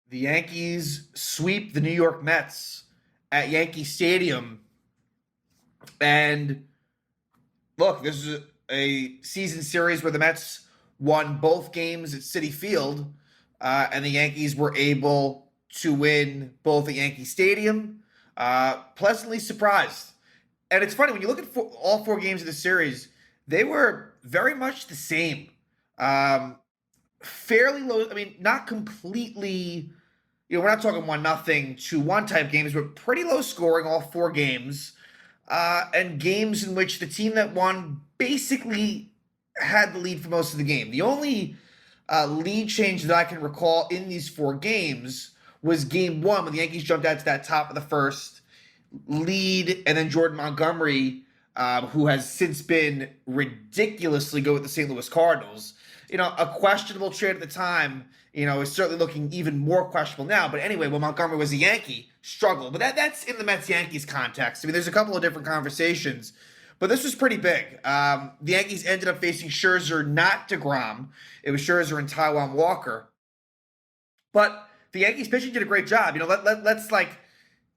The Yankees sweep the New York Mets at Yankee Stadium. And look, this is a season series where the Mets won both games at Citi Field, and the Yankees were able to win both at Yankee Stadium. Pleasantly surprised. And it's funny, when you look at all four games of the series, they were very much the same. Um, Fairly low. I mean, not completely. We're not talking 1-0, 2-1 type games, but pretty low scoring all four games, and games in which the team that won basically had the lead for most of the game. The only lead change that I can recall in these four games was game one when the Yankees jumped out to that top of the first lead, and then Jordan Montgomery, who has since been ridiculously good with the St. Louis Cardinals. A questionable trade at the time, is certainly looking even more questionable now. But anyway, when Montgomery was a Yankee, struggled. But that's in the Mets-Yankees context. I mean, there's a couple of different conversations, but this was pretty big. The Yankees ended up facing Scherzer, not DeGrom. It was Scherzer and Taijuan Walker. But the Yankees pitching did a great job. Let's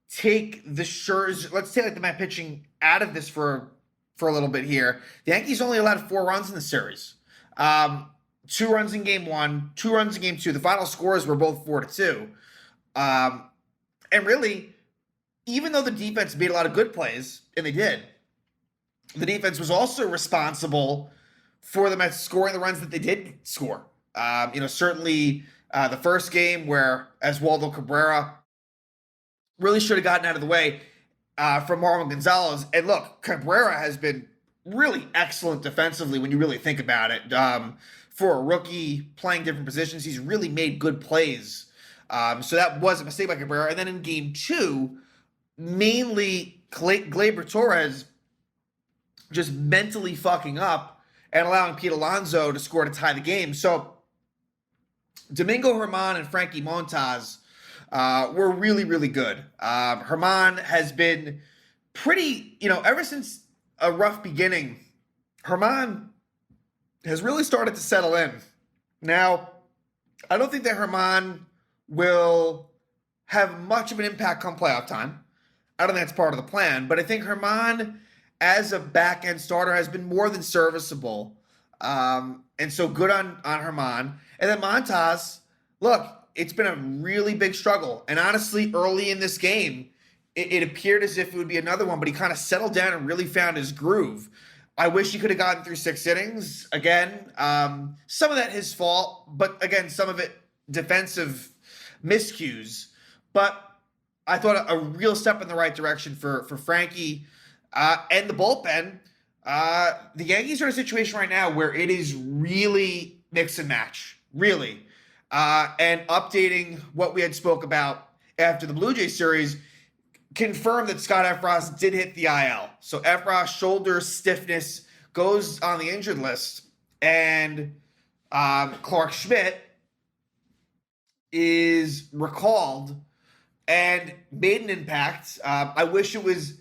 take the Scherzer, let's take the Met pitching out of this for a little bit here. The Yankees only allowed 4 runs in the series. 2 runs in game one, 2 runs in game two. The final scores were both 4-2. And really, even though the defense made a lot of good plays, and they did, the defense was also responsible for the Mets scoring the runs that they did score. Certainly the first game where Oswaldo Cabrera really should have gotten out of the way from Marwin Gonzalez. And look, Cabrera has been really excellent defensively when you really think about it. For a rookie playing different positions, he's really made good plays. So that was a mistake by Cabrera. And then in game two, mainly Gleyber Torres just mentally fucking up and allowing Pete Alonso to score to tie the game. So Domingo Germán and Frankie Montas were really, really good. Germán has been pretty, ever since a rough beginning, Germán has really started to settle in. Now, I don't think that Germán will have much of an impact come playoff time. I don't think that's part of the plan, but I think Germán, as a back-end starter, has been more than serviceable. And so good on Germán. And then Montas, look, it's been a really big struggle. And honestly, early in this game, it appeared as if it would be another one, but he kind of settled down and really found his groove. I wish he could have gotten through 6 innings. Again, some of that his fault, but again, some of it defensive miscues. But I thought a real step in the right direction for Frankie and the bullpen. The Yankees are in a situation right now where it is really mix and match, really. And updating what we had spoke about after the Blue Jays series, confirmed that Scott Efros did hit the IL. So Efros shoulder stiffness goes on the injured list, and Clark Schmidt is recalled and made an impact. I wish it was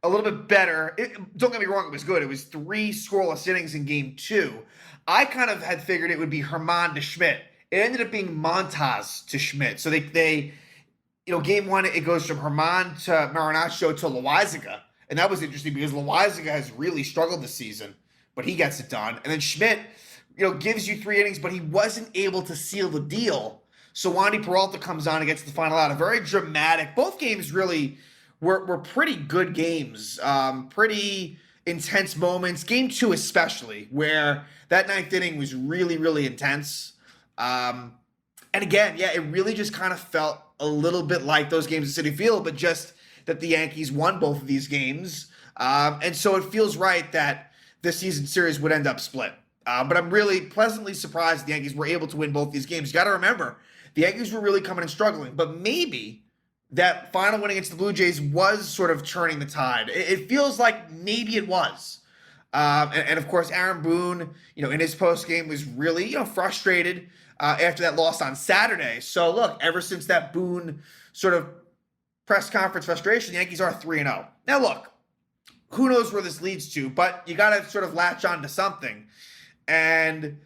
a little bit better. Don't get me wrong, it was good. It was 3 scoreless innings in game 2. I kind of had figured it would be Germán to Schmidt. It ended up being Montas to Schmidt. So they game 1, it goes from Germán to Marinaccio to Loaizaga. And that was interesting because Loaizaga has really struggled this season, but he gets it done. And then Schmidt, gives you 3 innings, but he wasn't able to seal the deal. So Wandy Peralta comes on and gets the final out. A very dramatic. Both games really were pretty good games. Pretty intense moments. Game 2 especially, where that 9th inning was really, really intense. And again, yeah, it really just kind of felt a little bit like those games at Citi Field, but just that the Yankees won both of these games. And so it feels right that this season series would end up split. But I'm really pleasantly surprised the Yankees were able to win both these games. You got to remember, the Yankees were really coming and struggling, but maybe that final win against the Blue Jays was sort of turning the tide. It feels like maybe it was. And of course, Aaron Boone, in his postgame was really, frustrated after that loss on Saturday. So look, ever since that Boone sort of press conference frustration, the Yankees are 3-0. Now look, who knows where this leads to, but you got to sort of latch on to something. And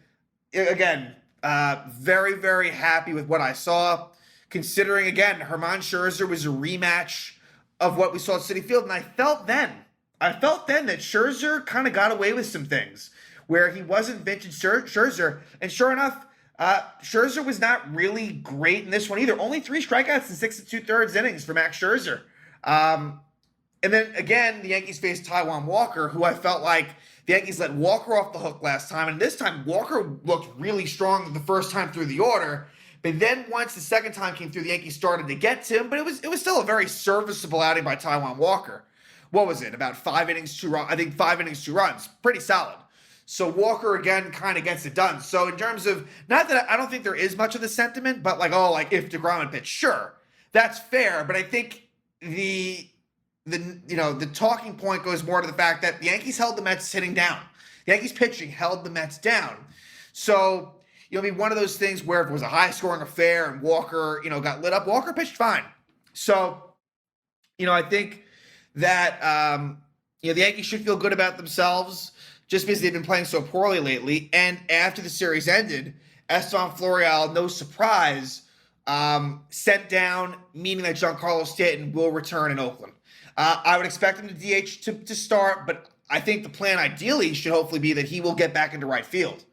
again, Very, very happy with what I saw. Considering, again, Herman Scherzer was a rematch of what we saw at Citi Field. And I felt then that Scherzer kind of got away with some things where he wasn't vintage Scherzer. And sure enough, Scherzer was not really great in this one either. Only 3 strikeouts in 6 2/3 innings for Max Scherzer. And then again, the Yankees faced Taijuan Walker, who I felt like the Yankees let Walker off the hook last time. And this time, Walker looked really strong the first time through the order. But then once the second time came through, the Yankees started to get to him. But it was still a very serviceable outing by Taijuan Walker. What was it? About 5 innings, 2 runs. I think 5 innings, 2 runs. Pretty solid. So Walker, again, kind of gets it done. So in terms of, not that I don't think there is much of the sentiment, but like if DeGrom had pitched, sure, that's fair. But I think the talking point goes more to the fact that the Yankees held the Mets hitting down. The Yankees pitching held the Mets down. So, it'd be one of those things where if it was a high-scoring affair and Walker, got lit up, Walker pitched fine. So, I think that, the Yankees should feel good about themselves just because they've been playing so poorly lately. And after the series ended, Esteban Florial, no surprise, sent down, meaning that Giancarlo Stanton will return in Oakland. I would expect him to DH to start, but I think the plan ideally should hopefully be that he will get back into right field.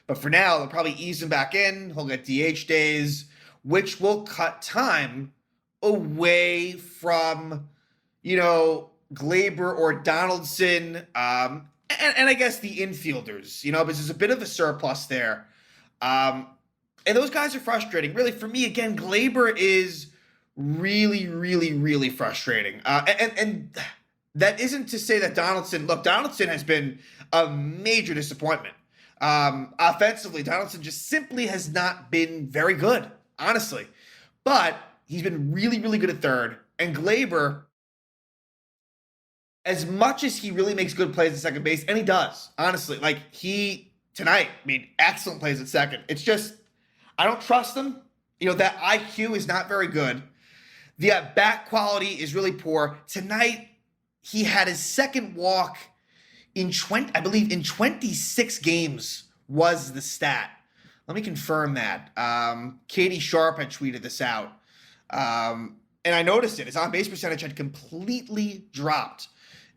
But for now, they'll probably ease him back in. He'll get DH days, which will cut time away from, Gleyber or Donaldson, and I guess the infielders, because there's a bit of a surplus there. And those guys are frustrating. Really, for me, again, Gleyber is really, really, really frustrating. And that isn't to say that Donaldson has been a major disappointment. Offensively, Donaldson just simply has not been very good, honestly. But he's been really, really good at third. And Gleyber, as much as he really makes good plays at second base, and he does, honestly, like he tonight made excellent plays at second. It's just, I don't trust him. That IQ is not very good. The bat quality is really poor. Tonight, he had his second walk in 26 games was the stat. Let me confirm that. Katie Sharp had tweeted this out. And I noticed it. His on-base percentage had completely dropped.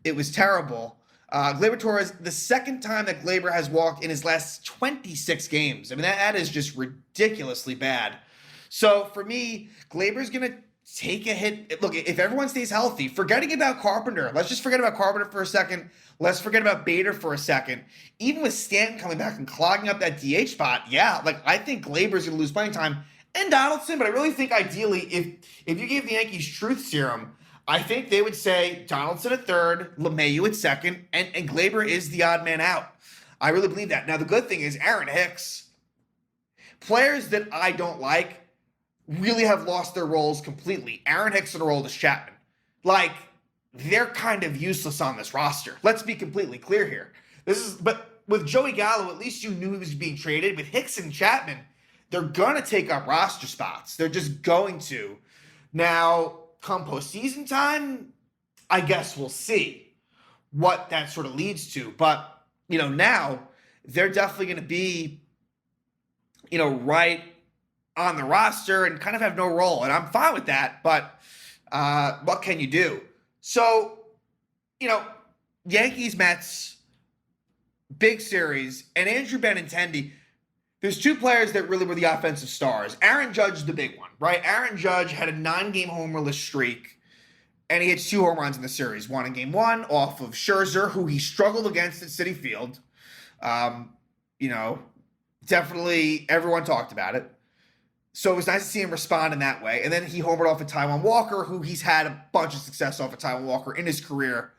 It was terrible. Gleyber Torres, the second time that Gleyber has walked in his last 26 games. I mean, that is just ridiculously bad. So for me, Gleyber's going to take a hit. Look, if everyone stays healthy, forgetting about Carpenter. Let's just forget about Carpenter for a second. Let's forget about Bader for a second. Even with Stanton coming back and clogging up that DH spot, I think Gleyber's going to lose playing time. And Donaldson, but I really think ideally, if you gave the Yankees truth serum, I think they would say Donaldson at third, LeMahieu at second, and Gleyber is the odd man out. I really believe that. Now, the good thing is Aaron Hicks, players that I don't like, really have lost their roles completely. Aaron Hicks and Aroldis Chapman. They're kind of useless on this roster. Let's be completely clear here. But with Joey Gallo, at least you knew he was being traded. With Hicks and Chapman, they're going to take up roster spots. They're just going to. Now, come postseason time, I guess we'll see what that sort of leads to. But, now they're definitely going to be, right on the roster and kind of have no role. And I'm fine with that, but what can you do? So, Yankees, Mets, big series, and Andrew Benintendi, there's 2 players that really were the offensive stars. Aaron Judge is the big one, right? Aaron Judge had a 9-game homerless streak, and he hits 2 home runs in the series. One in game 1 off of Scherzer, who he struggled against at Citi Field. Definitely everyone talked about it. So it was nice to see him respond in that way. And then he homered off of Taijuan Walker, who he's had a bunch of success off of Taijuan Walker in his career.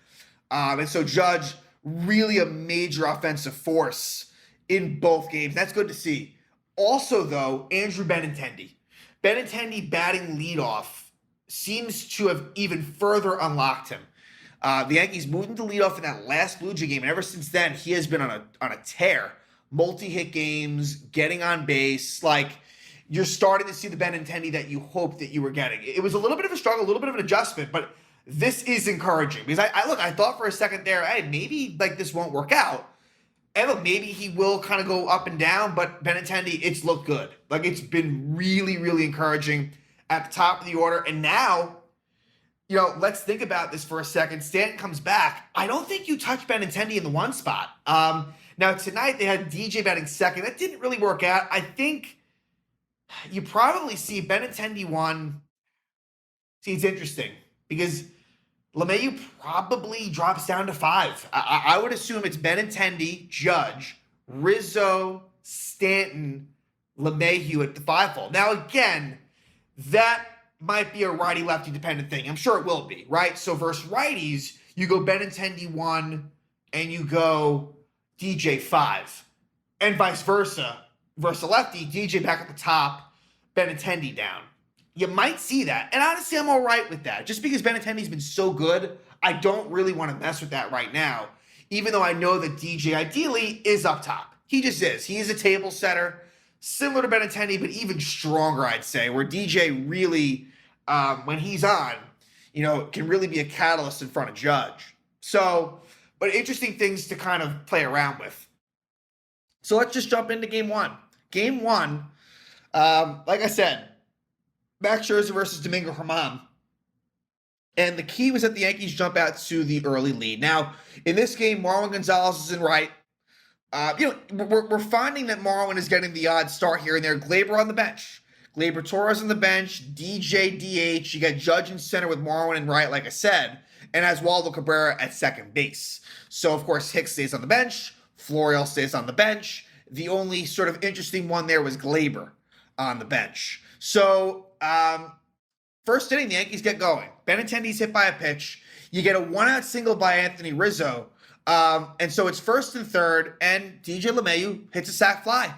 And so Judge, really a major offensive force in both games. That's good to see. Also, though, Andrew Benintendi. Benintendi batting leadoff seems to have even further unlocked him. The Yankees moved him to leadoff in that last Blue Jay game, and ever since then, he has been on a tear. Multi-hit games, getting on base, you're starting to see the Benintendi that you hoped that you were getting. It was a little bit of a struggle, a little bit of an adjustment, but this is encouraging because I thought for a second there, hey, maybe this won't work out. And look, maybe he will kind of go up and down, but Benintendi, it's looked good. Like, it's been really, really encouraging at the top of the order. And now, let's think about this for a second. Stanton comes back. I don't think you touch Benintendi in the 1 spot. Now, tonight they had DJ batting second. That didn't really work out. I think you probably see Benintendi 1. See, it's interesting because LeMahieu probably drops down to 5. I would assume it's Benintendi, Judge, Rizzo, Stanton, LeMahieu at the 5 hole. Now, again, that might be a righty-lefty dependent thing. I'm sure it will be, right? So versus righties, you go Benintendi 1 and you go DJ 5. And vice versa. Versus a lefty, DJ back at the top, Benintendi down. You might see that. And honestly, I'm all right with that. Just because Benintendi's been so good, I don't really want to mess with that right now. Even though I know that DJ ideally is up top. He just is. He is a table setter. Similar to Benintendi, but even stronger, I'd say. Where DJ really, when he's on, can really be a catalyst in front of Judge. So, but interesting things to kind of play around with. So let's just jump into game 1. Game 1, like I said, Max Scherzer versus Domingo Germán. And the key was that the Yankees jump out to the early lead. Now, in this game, Marwin Gonzalez is in right. We're finding that Marwin is getting the odd start here and there. Gleyber on the bench. Gleyber Torres on the bench. DJ DH. You got Judge in center with Marwin in right, like I said. And Oswaldo Cabrera at second base. So, of course, Hicks stays on the bench. Florial stays on the bench. The only sort of interesting one there was Gleyber on the bench. So, first inning, the Yankees get going. Benintendi's hit by a pitch. You get a 1-out single by Anthony Rizzo. And so it's first and third, and DJ LeMahieu hits a sac fly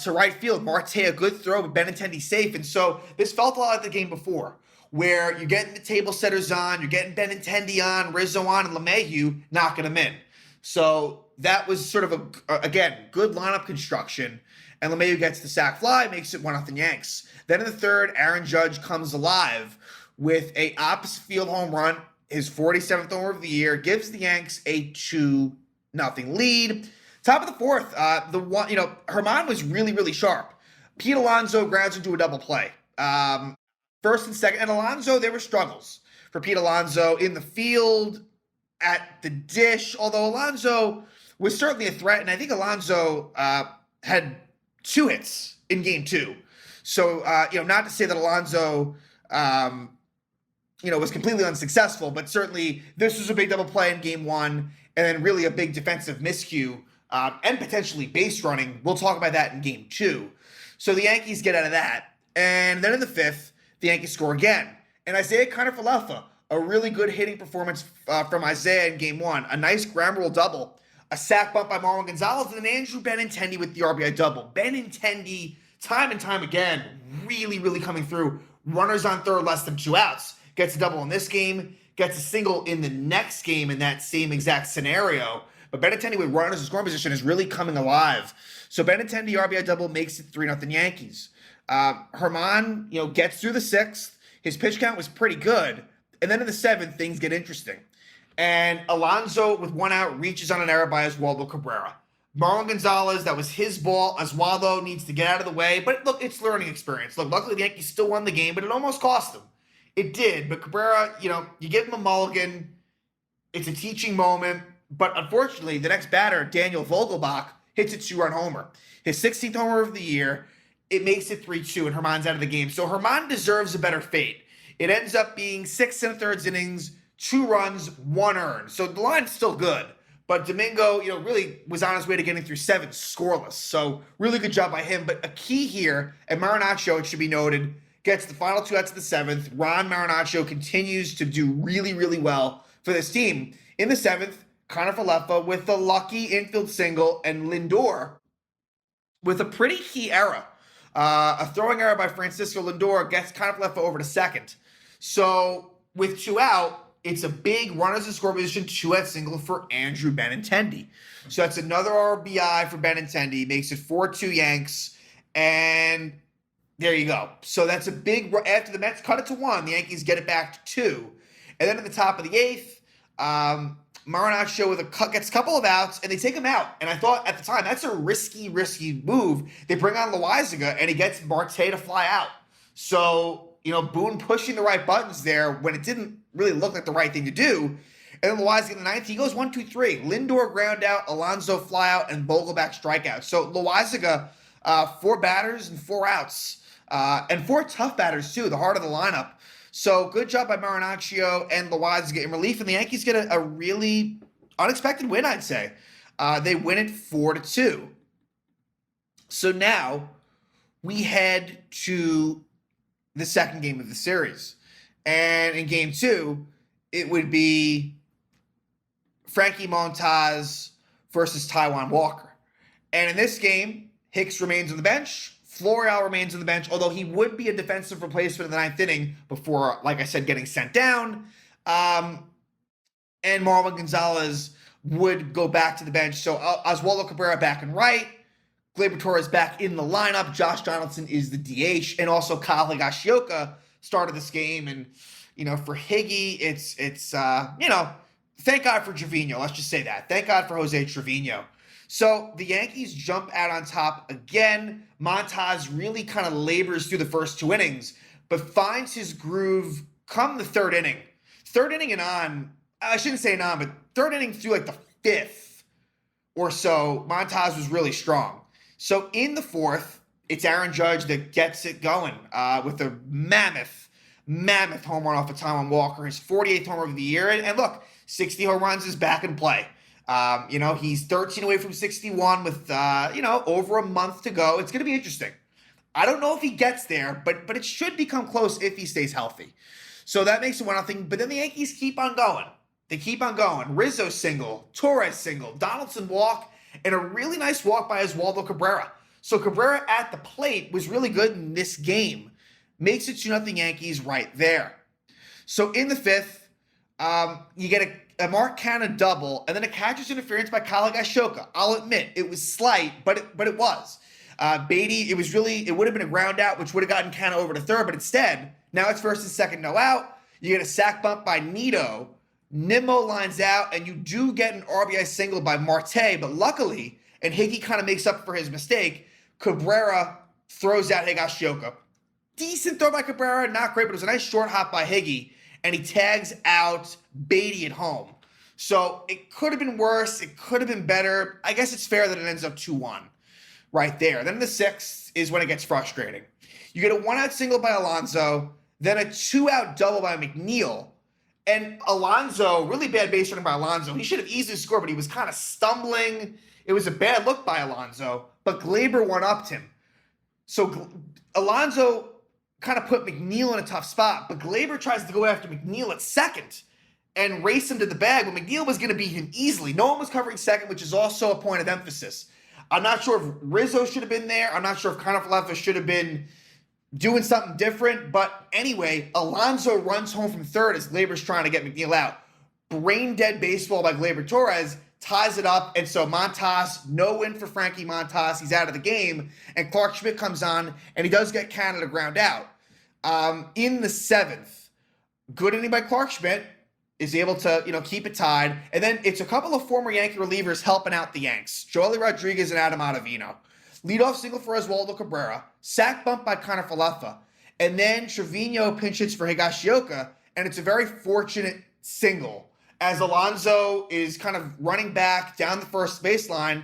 to right field. Marte, a good throw, but Benintendi safe. And so this felt a lot like the game before, where you're getting the table setters on, you're getting Benintendi on, Rizzo on, and LeMahieu knocking them in. So that was sort of, again, good lineup construction. And LeMahieu gets the sac fly, makes it 1-0 Yanks. Then in the third, Aaron Judge comes alive with a opposite field home run, his 47th homer of the year, gives the Yanks a 2-0 lead. Top of the fourth, Germán was really, really sharp. Pete Alonso grounds into a double play. First and second, and Alonso, there were struggles for Pete Alonso in the field, at the dish, although Alonso was certainly a threat, and I think Alonso had 2 hits in game 2. So, not to say that Alonso, was completely unsuccessful, but certainly this was a big double play in game 1, and then really a big defensive miscue, and potentially base running. We'll talk about that in game 2. So the Yankees get out of that. And then in the 5th, the Yankees score again. And Isaiah Kiner-Falefa, a really good hitting performance from Isaiah in game 1. A nice ground rule double. A sac bump by Marwin Gonzalez, and then Andrew Benintendi with the RBI double. Benintendi, time and time again, really, really coming through. Runners on third, less than 2 outs. Gets a double in this game, gets a single in the next game in that same exact scenario. But Benintendi with runners in scoring position is really coming alive. So Benintendi RBI double makes it 3-0 Yankees. Germán, gets through the 6th. His pitch count was pretty good. And then in the 7th, things get interesting. And Alonso, with 1 out, reaches on an error by Oswaldo Cabrera. Marwin Gonzalez, that was his ball. Oswaldo needs to get out of the way. But look, it's learning experience. Look, luckily the Yankees still won the game, but it almost cost them. It did. But Cabrera, you give him a mulligan. It's a teaching moment. But unfortunately, the next batter, Daniel Vogelbach, hits a 2-run homer. His 16th homer of the year. It makes it 3-2, and Germán's out of the game. So Germán deserves a better fate. It ends up being 6 1/3 innings, 2 runs, 1 earned. So the line's still good. But Domingo, really was on his way to getting through 7 scoreless. So really good job by him. But a key here, and Marinaccio, it should be noted, gets the final 2 outs of the 7th. Ron Marinaccio continues to do really, really well for this team. In the 7th, Kiner-Falefa with the lucky infield single, and Lindor with a pretty key error. A throwing error by Francisco Lindor gets Kiner-Falefa over to second. So with 2 out, it's a big runners in score position 2-out single for Andrew Benintendi. So that's another RBI for Benintendi. Makes it 4-2 Yanks. And there you go. So that's a big, after the Mets cut it to 1, the Yankees get it back to 2. And then at the top of the 8th, Marinaccio gets a couple of outs, and they take him out. And I thought at the time, that's a risky move. They bring on Loizaga, and he gets Marte to fly out. So, Boone pushing the right buttons there when it didn't really look like the right thing to do. And then Loizaga in the ninth, he goes 1-2-3. Lindor ground out, Alonso fly out, and Vogelback strikeout. So Loizaga, 4 batters and 4 outs. And 4 tough batters, too, the heart of the lineup. So good job by Marinaccio and Loizaga in relief. And the Yankees get a really unexpected win, I'd say. They win it 4-2. So now we head to the second game of the series. And in game 2, it would be Frankie Montas versus Taijuan Walker. And in this game, Hicks remains on the bench. Florial remains on the bench, although he would be a defensive replacement in the 9th inning before, like I said, getting sent down. And Marwin Gonzalez would go back to the bench. So Oswaldo Cabrera back and right. Gleyber Torres back in the lineup. Josh Donaldson is the DH. And also Kyle Higashioka started this game. And, for Higgy, it's thank God for Trevino. Let's just say that. Thank God for Jose Trevino. So the Yankees jump out on top again. Montas really kind of labors through the first 2 innings, but finds his groove come the 3rd inning. 3rd inning and on, I shouldn't say and on, but 3rd inning through like the 5th or so, Montas was really strong. So in the 4th, it's Aaron Judge that gets it going with a mammoth home run off of Taijuan Walker, his 48th home run of the year. And look, 60 home runs is back in play. He's 13 away from 61 with, over a month to go. It's going to be interesting. I don't know if he gets there, but it should become close if he stays healthy. So that makes it 1-0. But then the Yankees keep on going. They keep on going. Rizzo single, Torres single, Donaldson walk, and a really nice walk by Oswaldo Cabrera. So Cabrera at the plate was really good in this game. Makes it 2-0 Yankees right there. So in the 5th, you get a Mark Canha double, and then a catcher's interference by Kyle Higashioka. I'll admit, it was slight, but it was. Beatty, it would have been a ground out, which would have gotten Canha over to 3rd, but instead, now it's 1st and 2nd, no out. You get a sac bump by Nito. Nimmo lines out, and you do get an RBI single by Marte, but luckily, and Higgy kind of makes up for his mistake, Cabrera throws out Higashioka. Decent throw by Cabrera, not great, but it was a nice short hop by Higgy, and he tags out Beatty at home. So it could have been worse. It could have been better. I guess it's fair that it ends up 2-1 right there. Then the 6th is when it gets frustrating. You get a 1-out single by Alonso, then a 2-out double by McNeil. And Alonso, really bad base running by Alonso. He should have easily scored, but he was kind of stumbling. It was a bad look by Alonso, but Gleyber one-upped him. So Alonso kind of put McNeil in a tough spot, but Gleyber tries to go after McNeil at 2nd and race him to the bag, but McNeil was going to beat him easily. No one was covering 2nd, which is also a point of emphasis. I'm not sure if Rizzo should have been there. I'm not sure if Kiner-Falefa should have been doing something different, but anyway, Alonso runs home from 3rd as Gleyber's trying to get McNeil out. Brain-dead baseball by Gleyber Torres ties it up, and so Montas, no win for Frankie Montas. He's out of the game, and Clark Schmidt comes on, and he does get Canada ground out. In the 7th, good inning by Clark Schmidt, is able to, keep it tied, and then it's a couple of former Yankee relievers helping out the Yanks, Joely Rodriguez and Adam Ottavino. Leadoff single for Oswaldo Cabrera, sac bump by Kiner-Falefa, and then Trevino pinch hits for Higashioka, and it's a very fortunate single as Alonso is kind of running back down the first baseline.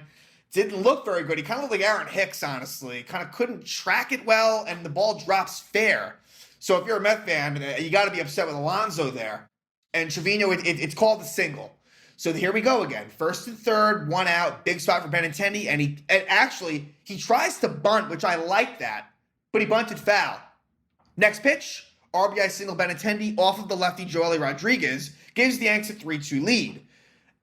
Didn't look very good. He kind of looked like Aaron Hicks, honestly. Kind of couldn't track it well, and the ball drops fair. So if you're a Met fan, you got to be upset with Alonso there. And Trevino, it's called the single. So here we go again. 1st and 3rd, 1 out, big spot for Benintendi, and actually he tries to bunt, which I like that, but he bunted foul. Next pitch, RBI single Benintendi off of the lefty Joely Rodriguez, gives the Yanks a 3-2 lead.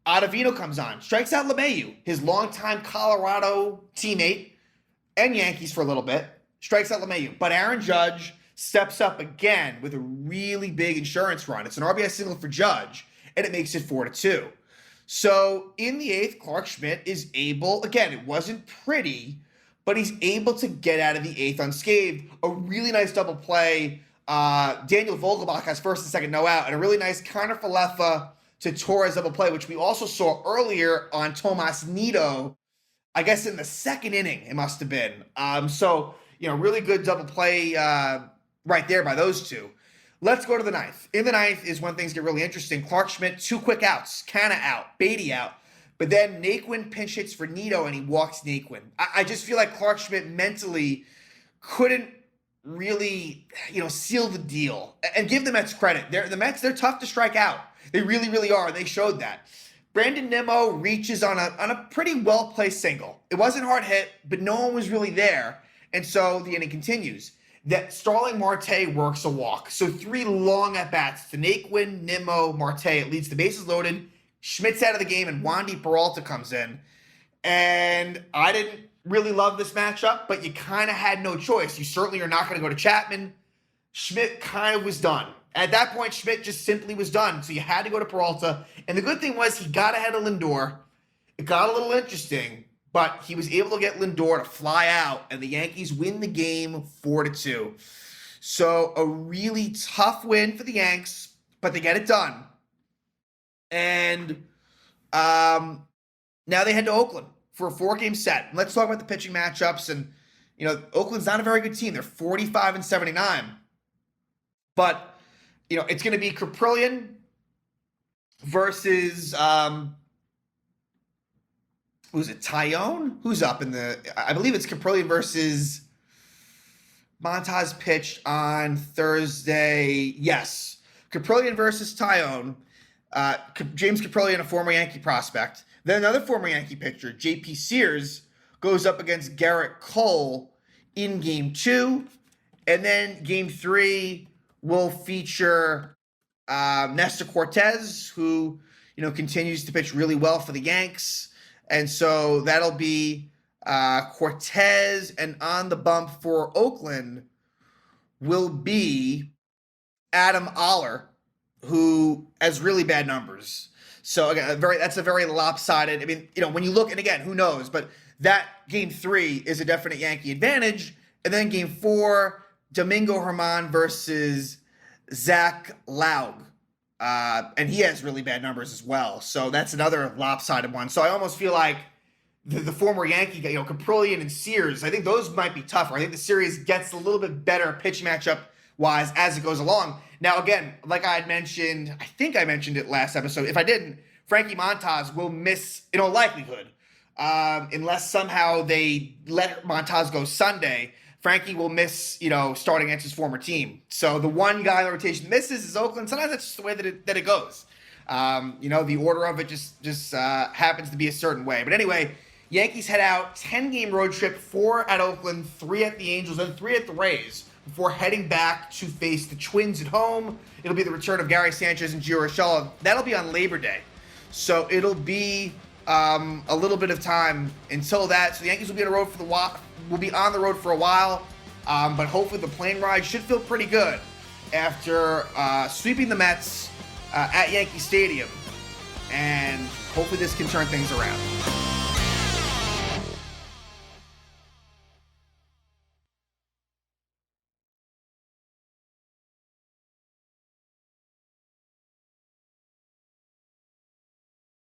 Ottavino comes on, strikes out LeMahieu, his longtime Colorado teammate and Yankees for a little bit, strikes out LeMahieu. But Aaron Judge steps up again with a really big insurance run. It's an RBI single for Judge, and it makes it 4-2. So in the 8th, Clark Schmidt is able, again, it wasn't pretty, but he's able to get out of the 8th unscathed. A really nice double play. Daniel Vogelbach has 1st and 2nd no out, and a really nice Kiner-Falefa to Torres double play, which we also saw earlier on Tomas Nido, I guess in the second inning, it must have been. So, really good double play right there by those two. Let's go to the ninth. In the ninth is when things get really interesting. Clark Schmidt, 2 quick outs. Canna out. Beatty out. But then Naquin pinch hits for Nido, and he walks Naquin. I just feel like Clark Schmidt mentally couldn't really, seal the deal. And give the Mets credit. The Mets, they're tough to strike out. They really, really are. They showed that. Brandon Nimmo reaches on a pretty well-placed single. It wasn't hard hit, but no one was really there. And so the inning continues. That Starling Marte works a walk. So 3 long at-bats to Naquin, Nimmo, Marte. It leads to bases loaded. Schmidt's out of the game, and Wandy Peralta comes in. And I didn't really love this matchup, but you kind of had no choice. You certainly are not going to go to Chapman. Schmidt kind of was done. At that point, Schmidt just simply was done. So you had to go to Peralta. And the good thing was he got ahead of Lindor. It got a little interesting, but he was able to get Lindor to fly out, and the Yankees win the game 4-2. So a really tough win for the Yanks, but they get it done. And now they head to Oakland for a 4-game set. Let's talk about the pitching matchups. And, Oakland's not a very good team. They're 45-79. But, it's going to be Caprillion versus, who's it, Tyone? Who's up in the, I believe it's Caprillion versus Montas pitched on Thursday. Yes. Caprillion versus Tyone. James Caprillion, a former Yankee prospect. Then another former Yankee pitcher, J.P. Sears, goes up against Garrett Cole in Game 2. And then Game 3 will feature Nestor Cortez, who, continues to pitch really well for the Yanks. And so that'll be Cortez, and on the bump for Oakland will be Adam Oller, who has really bad numbers. So again, that's a very lopsided. I mean, when you look, and again, who knows? But that Game 3 is a definite Yankee advantage. And then Game 4, Domingo Germán versus Zach Laug. And he has really bad numbers as well. So that's another lopsided one. So I almost feel like the former Yankee, Caprillion and Sears, I think those might be tougher. I think the series gets a little bit better pitching matchup-wise as it goes along. Now, again, like I had mentioned, I think I mentioned it last episode. If I didn't, Frankie Montas will miss, in all likelihood, unless somehow they let Montas go Sunday. Frankie will miss, starting against his former team. So the one guy in the rotation misses is Oakland. Sometimes that's just the way that it goes. The order of it just happens to be a certain way. But anyway, Yankees head out, 10-game road trip, 4 at Oakland, 3 at the Angels, and 3 at the Rays, before heading back to face the Twins at home. It'll be the return of Gary Sanchez and Gio Urshela. That'll be on Labor Day. So it'll be a little bit of time until that. So the Yankees will be on the road for a while. But hopefully the plane ride should feel pretty good after sweeping the Mets at Yankee Stadium. And hopefully this can turn things around.